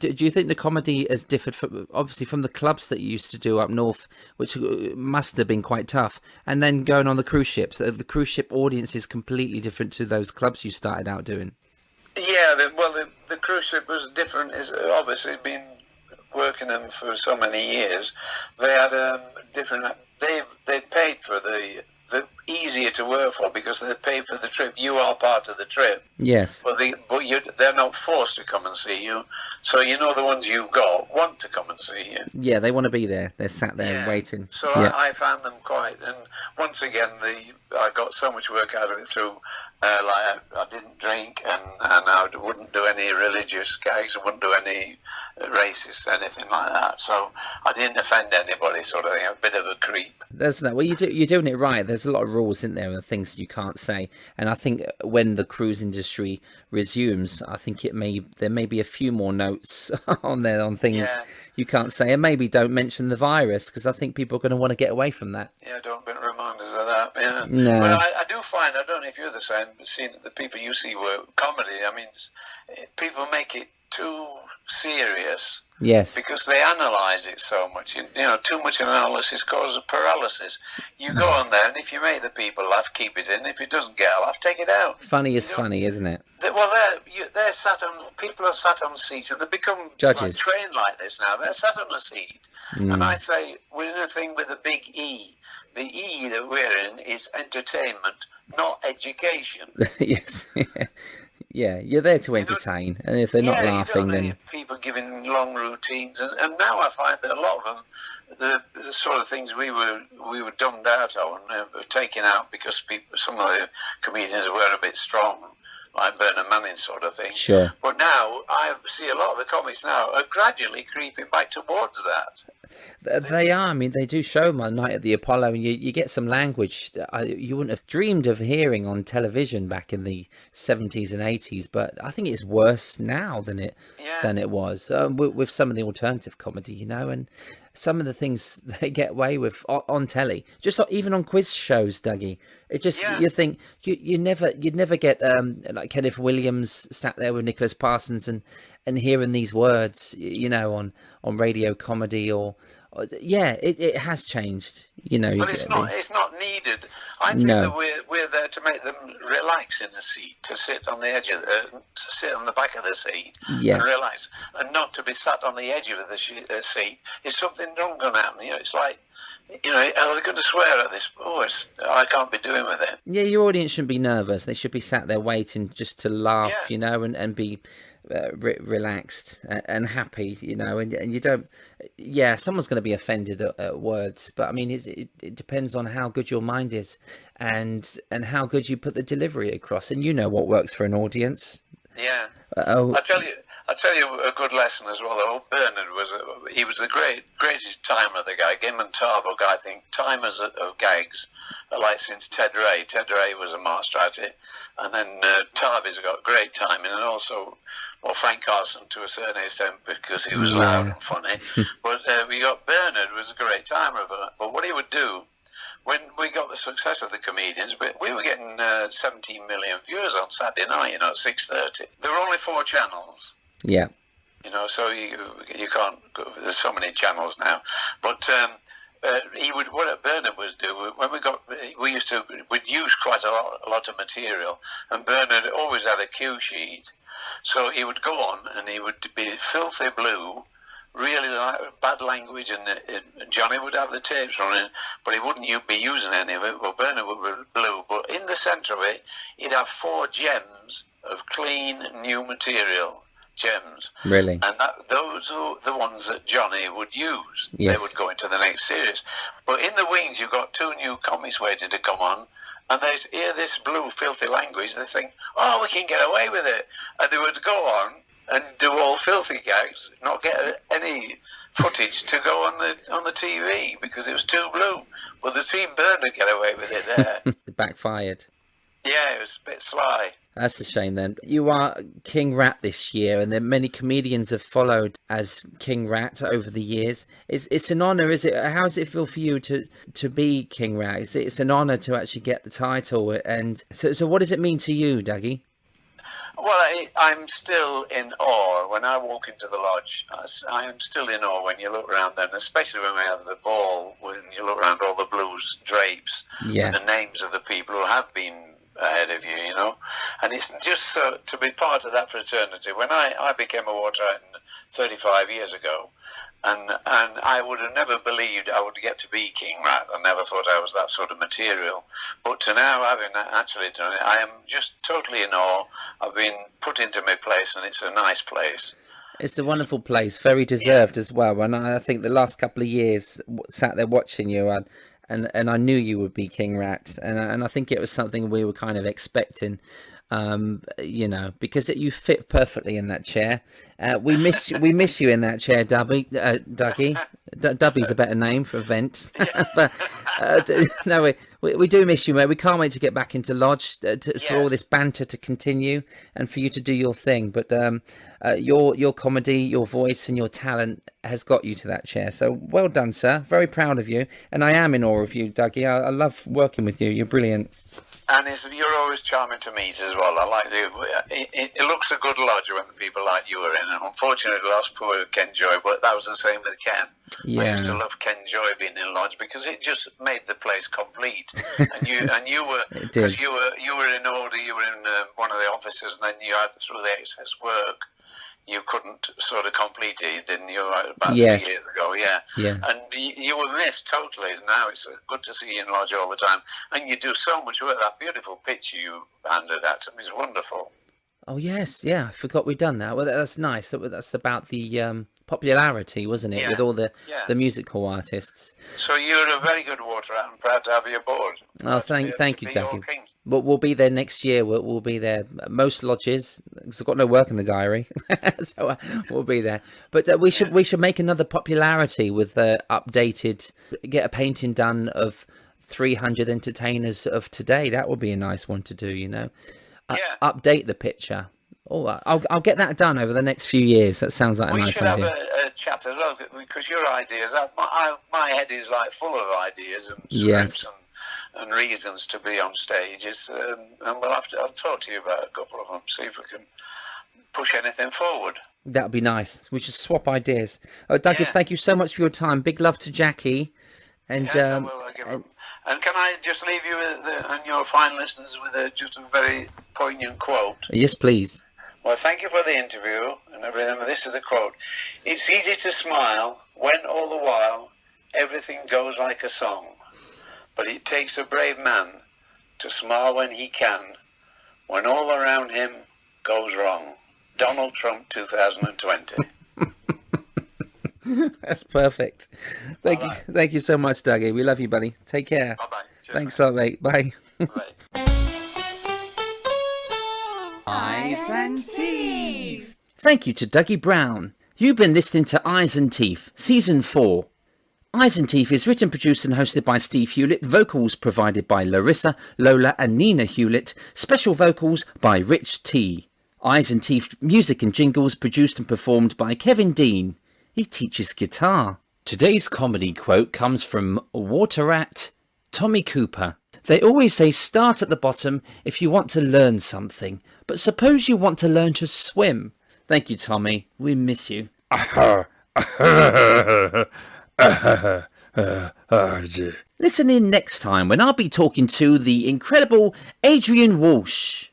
Do you think the comedy has differed obviously from the clubs that you used to do up north, which must have been quite tough, and then going on the cruise ships? The cruise ship audience is completely different to those clubs you started out doing. Yeah, the cruise ship was different. It's obviously been working them for so many years. They had different. They paid for the easier to work for because they pay for the trip. You are part of the trip. Yes. But they're not forced to come and see you. So the ones you've got want to come and see you. Yeah, they want to be there. They're sat there waiting. So I found them quite. And once again, I got so much work out of it through. I didn't drink, and I wouldn't do any religious gags. I wouldn't do any racist, anything like that. So I didn't offend anybody, sort of thing. A bit of a creep. There's that. Well, you're doing it right. There's a lot of rules, isn't there, and things you can't say. And I think when the cruise industry resumes, I think there may be a few more notes on there on things you can't say, and maybe don't mention the virus, because I think people are going to want to get away from that. Yeah, don't remind us of that. Yeah. No. But I do find, I don't know if you're the same, but seeing the people you see work comedy, I mean, people make it too serious. Yes. Because they analyse it so much. Too much analysis causes paralysis. You go on there, and if you make the people laugh, keep it in. If it doesn't get a laugh, take it out. Funny is funny, isn't it? They're sat on. People are sat on seats, and they become judges. Trained like this now. They're sat on a seat, and I say we're in a thing with a big E. The E that we're in is entertainment, not education. Yes. Yeah, you're there to entertain, and if they're not laughing, then people giving long routines, and now I find that a lot of them, the sort of things we were dumbed out on, were taken out because some of the comedians were a bit strong, like Bernard Manning sort of thing. Sure. But now I see a lot of the comics now are gradually creeping back towards that. They are. I mean, they do show them on Night at the Apollo, and you get some language that you wouldn't have dreamed of hearing on television back in the 70s and 80s. But I think it's worse now than it was with some of the alternative comedy, and some of the things they get away with on telly, just even on quiz shows, Dougie. It just you think you'd never get like Kenneth Williams sat there with Nicholas Parsons and hearing these words, on radio comedy or it has changed, But it's not needed. I think that we're there to make them relax in the seat, to sit on the edge of to sit on the back of the seat and relax, and not to be sat on the edge of the seat. If something wrong going to happen, it's like, are they going to swear at this? I can't be doing with it. Yeah, your audience shouldn't be nervous. They should be sat there waiting just to laugh, and be relaxed and happy, and you don't. Yeah, someone's going to be offended at words, but I mean, it depends on how good your mind is, and how good you put the delivery across, and what works for an audience. Yeah. I'll tell you a good lesson as well. Though Bernard was the greatest timer. The guy, him and Tarbo, I think, timers of gags, like since Ted Ray. Ted Ray was a master at it, and then Tarby's got great timing, and also Frank Carson to a certain extent because he was loud and funny. But we got Bernard was a great timer. But what he would do, when we got the success of the comedians, we were getting 17 million viewers on Saturday night, at 6:30. There were only 4 channels. Yeah. So you can't go, there's so many channels now. But what Bernard was do when we'd use quite a lot of material, and Bernard always had a cue sheet, so he would go on and he would be filthy blue, really bad language, and Johnny would have the tapes running, but he wouldn't be using any of it. Well, Bernard would be blue, but in the centre of it, he'd have 4 gems of clean new material. Gems. Really? And those are the ones that Johnny would use. Yes. They would go into the next series. But in the wings, you've got 2 new comics waiting to come on, and they hear this blue, filthy language. They think, we can get away with it. And they would go on and do all filthy gags, not get any footage to go on the TV because it was too blue. Well, the team Bernard get away with it there. It backfired. Yeah, it was a bit sly. That's a shame then. You are King Rat this year, and then many comedians have followed as King Rat over the years. It's an honour, is it? How does it feel for you to be King Rat? It's an honour to actually get the title. And so what does it mean to you, Dougie? Well, I'm still in awe when I walk into the lodge. I am still in awe when you look around then, especially when we have the ball, when you look around all the blues drapes and the names of the people who have been ahead of you, and it's just to be part of that fraternity. When I became a water rat 35 years ago, and I would have never believed I would get to be King Rat. I never thought I was that sort of material. But to now having actually done it, I am just totally in awe. I've been put into my place, and it's a nice place. It's a wonderful place, very deserved as well. And I think the last couple of years, sat there watching you, and I knew you would be King Rat, and I think it was something we were kind of expecting, because you fit perfectly in that chair. We miss you in that chair, Dougie. Dubby's a better name for events. But no, we do miss you, mate. We can't wait to get back into Lodge for all this banter to continue and for you to do your thing. But your comedy, your voice, and your talent has got you to that chair. So well done, sir. Very proud of you, and I am in awe of you, Dougie. I love working with you. You're brilliant. And you're always charming to meet as well. I like you. It looks a good lodge when the people like you are in. And unfortunately, we lost poor Ken Joy, but that was the same with Ken. Yeah. I used to love Ken Joy being in lodge because it just made the place complete. And you were because you were in order. You were in one of the offices, and then you had through the excess work. You couldn't sort of complete it, didn't you? About 3 years ago, yeah. And you were missed totally. Now it's good to see you in lodge all the time, and you do so much work. That beautiful picture you handed out to me is wonderful. Oh yes, I forgot we'd done that. Well, that's nice. That's about the popularity, wasn't it, with all the musical artists. So you're a very good water rat. I'm proud to have you aboard. Oh, thank you, Dougie. But we'll be there next year. We'll be there. Most lodges, because I've got no work in the diary, so we'll be there. But we should make another popularity with updated. Get a painting done of 300 entertainers of today. That would be a nice one to do. Update the picture Oh, I'll get that done over the next few years. That sounds like a We nice should have idea. a chat as well, because your ideas, my head is like full of ideas and Yes. scripts and reasons to be on stage. And I'll talk to you about a couple of them, see if we can push anything forward. That'd be nice. We should swap ideas. Oh, Dougie, Yeah. thank you so much for your time. Big love to Jackie. And Yes, I will. I'll give them. And can I just leave you and your fine listeners with just a very poignant quote? yes, please. Well, thank you for the interview and everything. This is a quote. It's easy to smile when all the while everything goes like a song. But it takes a brave man to smile when he can, when all around him goes wrong. Donald Trump 2020. That's perfect. Thank you so much, Dougie. We love you, buddy. Take care. Bye-bye. Cheers, Thanks a lot, mate. Bye. mate. Bye. Eyes and Teeth. Thank you to Duggie Brown. You've been listening to Eyes and Teeth, Season 4. Eyes and Teeth is written, produced and hosted by Steve Hewlett. Vocals provided by Larissa, Lola and Nina Hewlett. Special vocals by Rich T. Eyes and Teeth music and jingles produced and performed by Kevin Dean. He teaches guitar. Today's comedy quote comes from Water Rat Tommy Cooper. They always say start at the bottom if you want to learn something, but suppose you want to learn to swim. Thank you, Tommy. We miss you. Listen in next time when I'll be talking to the incredible Adrian Walsh.